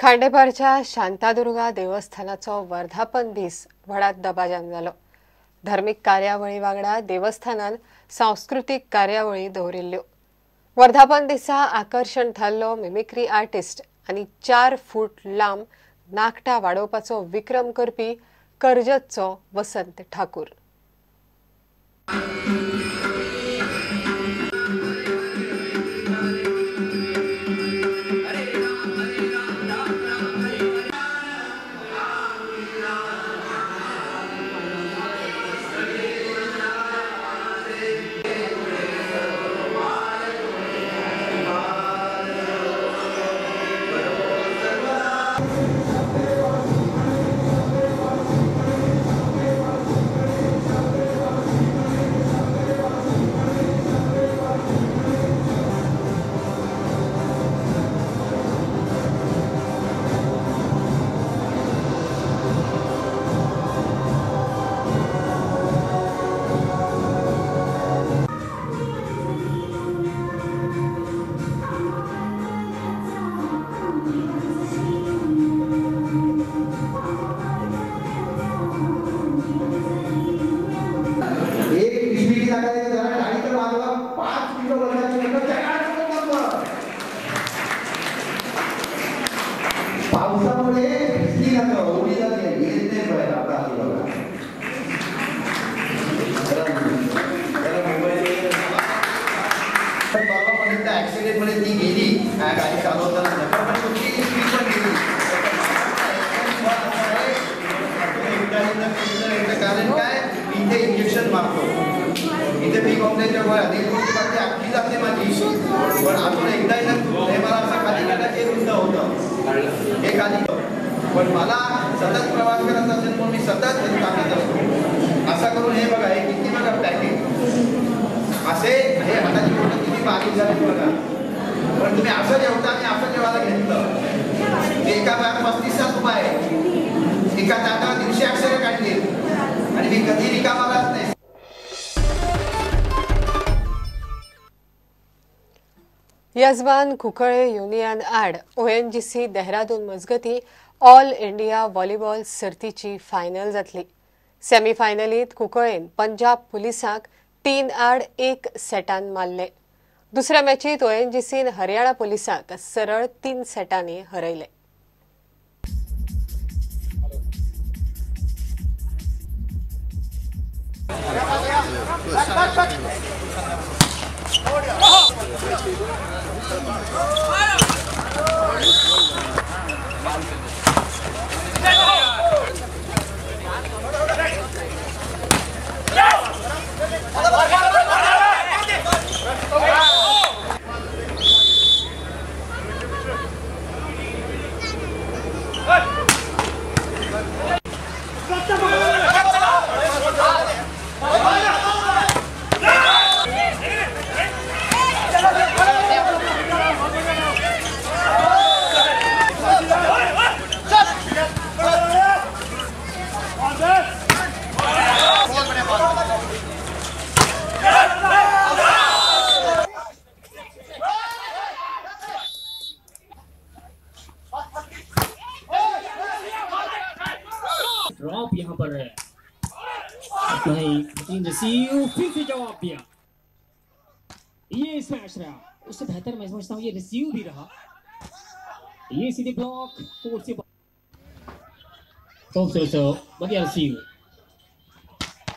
खांडेपारच्या शांतादुर्गा देवस्थानाचो वर्धापन दीस व्हडात दबाज्यान जालो। धार्मिक कार्यावळी वांगडा देवस्थानान सांस्कृतिक कार्यावळी दवरिल्ल्यो। वर्धापन दिसा आकर्षण थारलो मिमिक्री आर्टिस्ट आनी 4 फूट लांब नाकटां वाडोवपाचो विक्रम करपी कर्जतचो वसंत ठाकूर। पावसामुळे भिजली जातं, ओढी जाते, येत नाही बाहेर आपला हाती बघा. परवा पण एकदा ऍक्सिडेंट मध्ये ती गेली गाडी चालवताना, पण तुमची स्पीड पण गेली. कारण काय, इथे इंजेक्शन मारतो, इथे बी कॉम्प्लेक्सच्या गोळ्या बाकी अख्खी जाते माझी. पण अजून एकदा हे मला असं खाली काढायचे रुंद होतं हे खाली. पण मला सतत प्रवास करायचा असेल पण मी सतत टाकत असतो. असा करून हे बघा, हे किती बघा पॅकेट असे, हे हाताची बोटं किती बारीक झाली बघा. पण तुम्ही असं जेवता आणि असं जेवायला घेतलं, एका बॅग 35 रुपये, एका ताटावर 150 अक्षरं काढली आणि मी कधी रिकामा राहत नाही. यजमान कुंकळे युनियन आड ONGC देहरादून मजगती ऑल इंडिया व्हॉलीबॉल सर्तीची फायनल जातली। सेमीफायनलीत कुंकळेन पंजाब पुलिसाक 3-1 सेटान मारले। दुसऱ्या मॅचीत ONGCन हरियाणा पुलिसाक सरळ 3 सेटांनी हरयले। ड्रॉप यहाँ पर है, रिसीव फिर से जवाब दिया, ये स्मैश रहा। उससे बेहतर मैं समझता हूँ ये रिसीव भी रहा, ये सीधे ब्लॉक कोर्ट से तो बढ़िया रिसीव,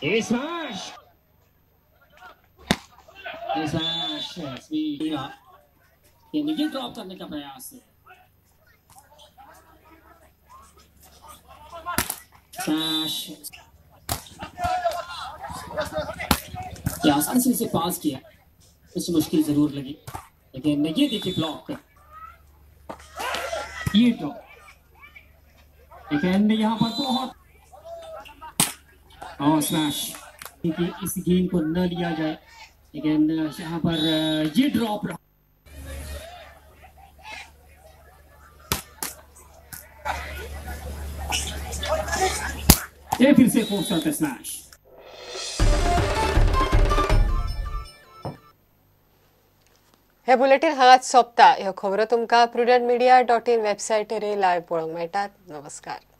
ये स्मैश ये नीचे ड्रॉप करने का प्रयास है। आसानी से इसे पास किया, कुछ मुश्किल जरूर लगी, लेकिन ये देखिए ब्लॉक, ये ड्रॉप, लेकिन यहाँ पर बहुत स्मैश, क्योंकि इस गेम को न लिया जाए, लेकिन यहाँ पर ये ड्रॉप रहा। ये फिर से खूबसूरत स्मैश। हे बुलेटिन हांगाच सोंपता. ह्यो खबरो तुमकां prudentmedia.in वेबसायटीर लायव्ह पळोवंक मेळटात. नमस्कार.